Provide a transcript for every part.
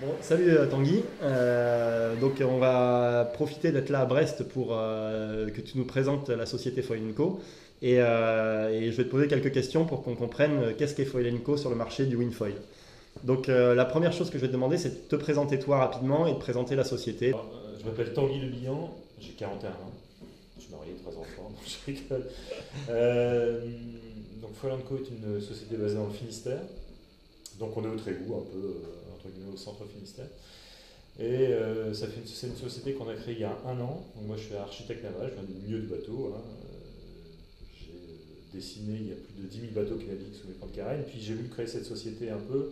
Bon, salut Tanguy. Donc on va profiter d'être là à Brest pour que tu nous présentes la société Foil Co. Et je vais te poser quelques questions pour qu'on comprenne qu'est-ce qu'est Foil Co sur le marché du windfoil. Donc la première chose que je vais te demander, c'est de te présenter toi rapidement et de présenter la société. Je m'appelle Tanguy Le Bihan, j'ai 41 ans, je suis marié, 3 enfants, donc je rigole. Euh, donc Foil Co est une société basée dans le Finistère, donc on est au Trégout, un peu entre guillemets au centre Finistère. Et c'est une société qu'on a créée il y a un an. Donc moi je suis architecte naval, je viens du milieu du bateau, hein. J'ai dessiné il y a plus de 10 000 bateaux qui naviguent sous mes plans de carène. Puis j'ai voulu créer cette société un peu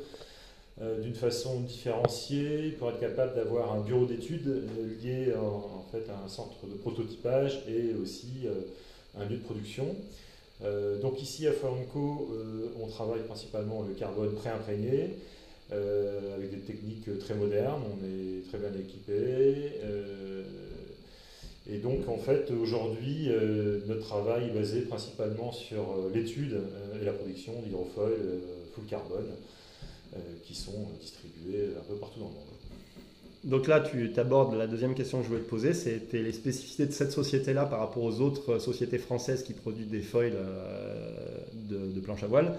d'une façon différenciée pour être capable d'avoir un bureau d'études lié en fait à un centre de prototypage et aussi un lieu de production. Donc ici à Forenco, on travaille principalement le carbone pré-imprégné avec des techniques très modernes, on est très bien équipé. Et donc en fait aujourd'hui notre travail est basé principalement sur l'étude et la production d'hydrofoil full carbone qui sont distribués un peu partout dans le monde. Donc là, tu abordes la deuxième question que je voulais te poser, c'était les spécificités de cette société-là par rapport aux autres sociétés françaises qui produisent des foils de planche à voile.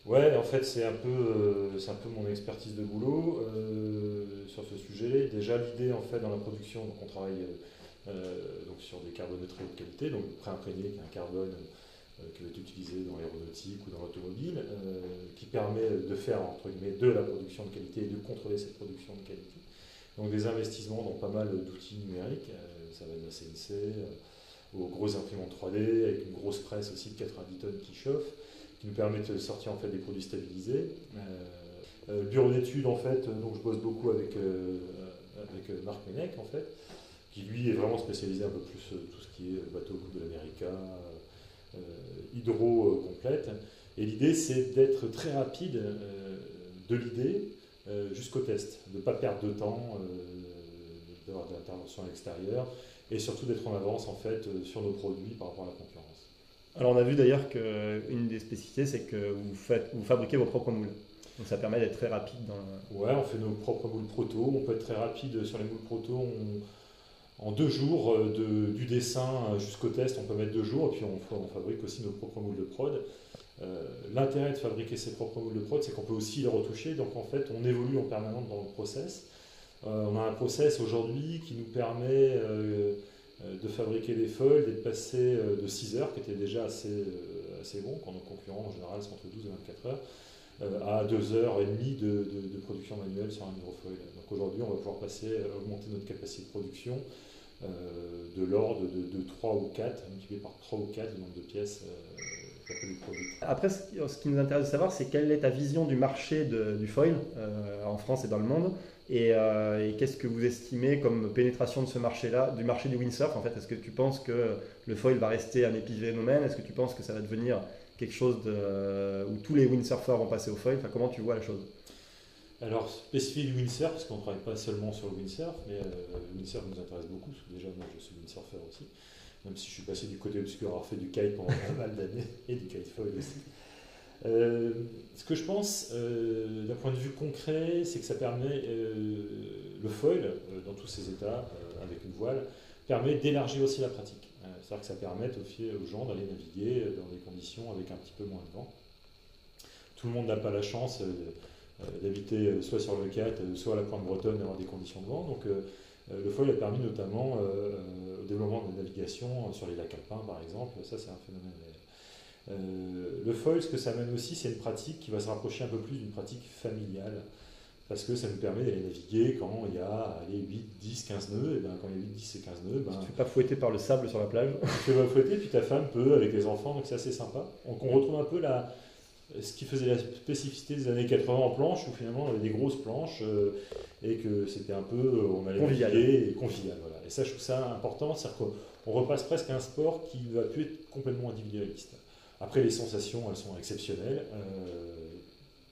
Ouais, en fait, c'est un peu mon expertise de boulot sur ce sujet. Déjà, l'idée, en fait, dans la production, donc on travaille donc sur des carbones de très haute qualité, donc pré-imprégné, qui est un carbone qui va être utilisé dans l'aéronautique ou dans l'automobile, qui permet de faire, entre guillemets, de la production de qualité et de contrôler cette production de qualité. Donc des investissements dans pas mal d'outils numériques, ça va de la CNC aux grosses imprimantes 3D, avec une grosse presse aussi de 90 tonnes qui chauffe, qui nous permet de sortir en fait des produits stabilisés. Le bureau d'études en fait, donc je bosse beaucoup avec Marc Ménec en fait, qui lui est vraiment spécialisé un peu plus tout ce qui est bateau de l'América, hydro complète. Et l'idée c'est d'être très rapide de l'idée jusqu'au test, de ne pas perdre de temps, d'avoir d'intervention extérieure et surtout d'être en avance en fait sur nos produits par rapport à la concurrence. Alors on a vu d'ailleurs qu'une des spécificités, c'est que vous fabriquez vos propres moules. Donc ça permet d'être très rapide dans Ouais, on fait nos propres moules proto, on peut être très rapide sur les moules proto. En 2 jours, du dessin jusqu'au test, on peut mettre 2 jours, et puis on fabrique aussi nos propres moules de prod. L'intérêt de fabriquer ses propres moules de prod, c'est qu'on peut aussi les retoucher, donc en fait on évolue en permanence dans le process. On a un process aujourd'hui qui nous permet de fabriquer des foils et de passer de 6 heures, qui était déjà assez bon, quand nos concurrents en général sont entre 12 et 24 heures, à 2 heures et demie de production manuelle sur un hydrofoil. Donc aujourd'hui, on va pouvoir augmenter notre capacité de production de l'ordre de 3 ou 4, multiplié par 3 ou 4 le nombre de pièces produites. Après, ce qui nous intéresse de savoir, c'est quelle est ta vision du marché du foil en France et dans le monde, et qu'est-ce que vous estimez comme pénétration de ce marché-là, du marché du windsurf en fait. Est-ce que tu penses que le foil va rester un épiphénomène? Est-ce que tu penses que ça va devenir quelque chose où tous les windsurfers vont passer au foil? Enfin, comment tu vois la chose? Alors, spécifier du windsurf, parce qu'on ne travaille pas seulement sur le windsurf, mais le windsurf nous intéresse beaucoup, parce que déjà, moi, je suis windsurfer aussi, même si je suis passé du côté obscur, avoir fait du kite pendant pas mal d'années, et du kitefoil aussi. Ce que je pense, d'un point de vue concret, c'est que ça permet, le foil, dans tous ses états, avec une voile, permet d'élargir aussi la pratique. C'est-à-dire que ça permet aux gens d'aller naviguer dans des conditions avec un petit peu moins de vent. Tout le monde n'a pas la chance d'habiter soit sur le Cat, soit à la pointe bretonne, d'avoir des conditions de vent. Donc le foil a permis notamment au développement de la navigation sur les lacs alpins par exemple. Ça c'est un phénomène réel. Le foil, ce que ça amène aussi, c'est une pratique qui va se rapprocher un peu plus d'une pratique familiale. Parce que ça nous permet d'aller naviguer quand il y a allez, 8, 10, 15 nœuds. Et ben, quand il y a 8, 10 et 15 nœuds, Tu ben, ne te fais pas fouetter par le sable sur la plage? tu vas fouetter, puis ta femme peut avec les enfants, donc c'est assez sympa. Donc on retrouve un peu ce qui faisait la spécificité des années 80 en planche, où finalement on avait des grosses planches et que c'était un peu, on allait Convivial. naviguer et convivial. Voilà. Et ça, je trouve ça important, c'est-à-dire qu'on repasse presque à un sport qui ne va plus être complètement individualiste. Après, les sensations, elles sont exceptionnelles.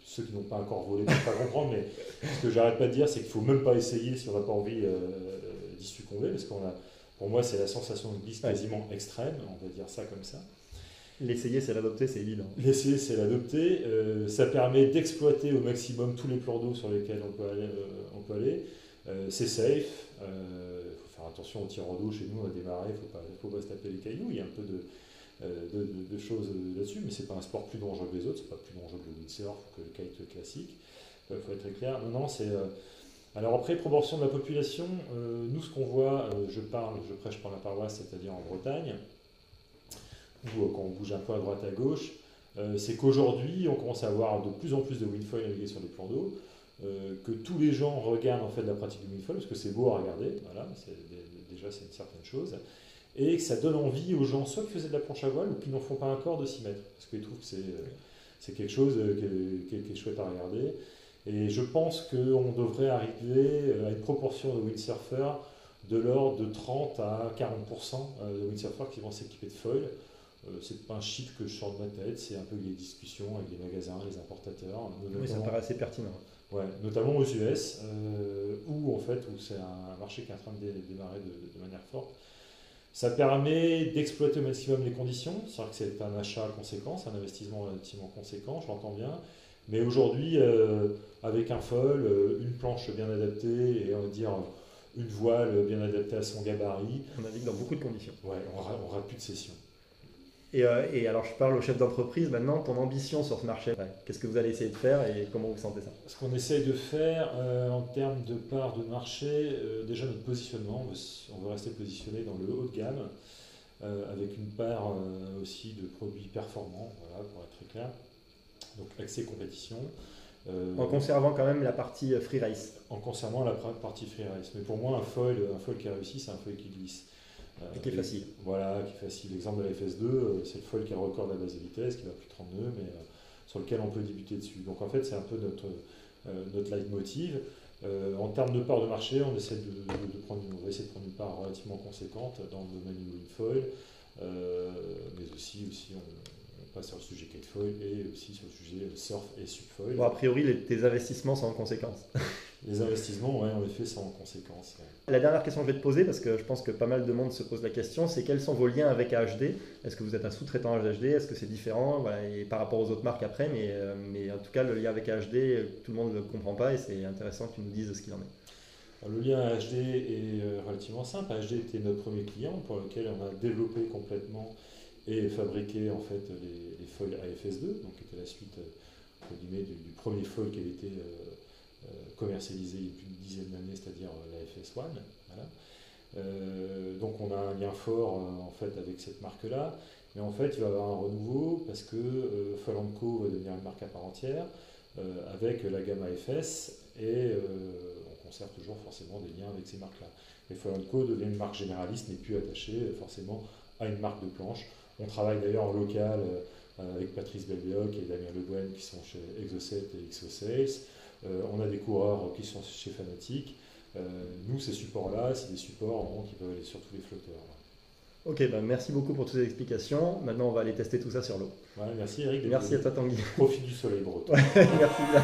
Ceux qui n'ont pas encore volé ne peuvent pas comprendre, mais ce que j'arrête pas de dire, c'est qu'il ne faut même pas essayer si on n'a pas envie d'y succomber, parce pour moi, c'est la sensation de glisse Ouais. quasiment extrême, on va dire ça comme ça. L'essayer, c'est l'adopter, c'est évident. L'essayer, c'est l'adopter. Ça permet d'exploiter au maximum tous les plans d'eau sur lesquels on peut aller. C'est safe. Il faut faire attention aux tirants d'eau. Chez nous, on a démarré, il ne faut pas se taper les cailloux. Il y a un peu de choses là-dessus, mais c'est pas un sport plus dangereux que les autres. C'est pas plus dangereux que le windsurf ou que le kite classique. Il faut être très clair. Non, c'est... Alors après, proportion de la population, nous ce qu'on voit, je prêche pour la paroisse, c'est-à-dire en Bretagne, où quand on bouge un peu à droite à gauche, c'est qu'aujourd'hui on commence à avoir de plus en plus de windfoil naviguer sur les plans d'eau, que tous les gens regardent en fait la pratique du windfoil, parce que c'est beau à regarder, voilà, déjà c'est une certaine chose, et que ça donne envie aux gens, soit qui faisaient de la planche à voile, ou qui n'en font pas encore, de s'y mettre, parce qu'ils trouvent que c'est quelque chose qui est chouette à regarder. Et je pense qu'on devrait arriver à une proportion de windsurfers de l'ordre de 30 à 40% de windsurfers qui vont s'équiper de foil. C'est pas un chiffre que je sors de ma tête, c'est un peu des discussions avec les magasins, les importateurs. Oui, ça me paraît assez pertinent. Ouais, notamment aux US, où c'est un marché qui est en train de démarrer de manière forte. Ça permet d'exploiter au maximum les conditions, c'est-à-dire que c'est un achat conséquent, c'est un investissement relativement conséquent, je l'entends bien. Mais aujourd'hui, avec un foil, une planche bien adaptée et on va dire une voile bien adaptée à son gabarit, on navigue dans beaucoup de conditions. Ouais, on aura plus de session. Et alors je parle au chef d'entreprise maintenant, ton ambition sur ce marché, qu'est-ce que vous allez essayer de faire et comment vous sentez ça? Ce qu'on essaye de faire en termes de part de marché, déjà notre positionnement, on veut rester positionné dans le haut de gamme, avec une part aussi de produits performants, voilà, pour être très clair. Donc accès compétition. En conservant quand même la partie free race. En conservant la partie free race. Mais pour moi, un foil qui a réussi, c'est un foil qui glisse. Et qui est facile. Voilà, qui est facile. L'exemple de la FS2, c'est le foil qui a le record de la base de vitesse, qui va plus de 30 nœuds, mais sur lequel on peut débuter dessus. Donc en fait, c'est un peu notre leitmotiv. En termes de part de marché, on va essayer de prendre une part relativement conséquente dans le domaine du foil, mais aussi on passe sur le sujet kitefoil et aussi sur le sujet surf et subfoil. Bon, a priori, tes investissements sont en conséquence. Les investissements, ouais, en effet, sont en conséquence. Ouais. La dernière question que je vais te poser, parce que je pense que pas mal de monde se pose la question, c'est quels sont vos liens avec AHD? Est-ce que vous êtes un sous-traitant AHD? Est-ce que c'est différent? Voilà, et par rapport aux autres marques après, mais en tout cas, le lien avec AHD, tout le monde ne le comprend pas et c'est intéressant que tu nous dises ce qu'il en est. Alors, le lien AHD est relativement simple. AHD était notre premier client pour lequel on a développé complètement et fabriqué en fait les foils AFS2, donc qui était la suite du premier foil qui avait été commercialisé il y a plus d'une dizaine d'années, c'est-à-dire la FS1. Voilà. Donc on a un lien fort en fait avec cette marque-là, mais en fait il va y avoir un renouveau parce que Foil & Co va devenir une marque à part entière avec la gamme AFS et on conserve toujours forcément des liens avec ces marques-là. Et Foil & Co devient une marque généraliste, n'est plus attachée forcément à une marque de planche. On travaille d'ailleurs en local avec Patrice Belbéoc et Damien Leboine qui sont chez Exocet et XoSales. On a des coureurs qui sont chez Fanatic. Nous, ces supports-là, c'est des supports qui peuvent aller sur tous les flotteurs. Ok, merci beaucoup pour toutes ces explications. Maintenant, on va aller tester tout ça sur l'eau. Ouais, merci Eric. Merci à toi Tanguy. Profite du soleil breton. Ouais, merci bien.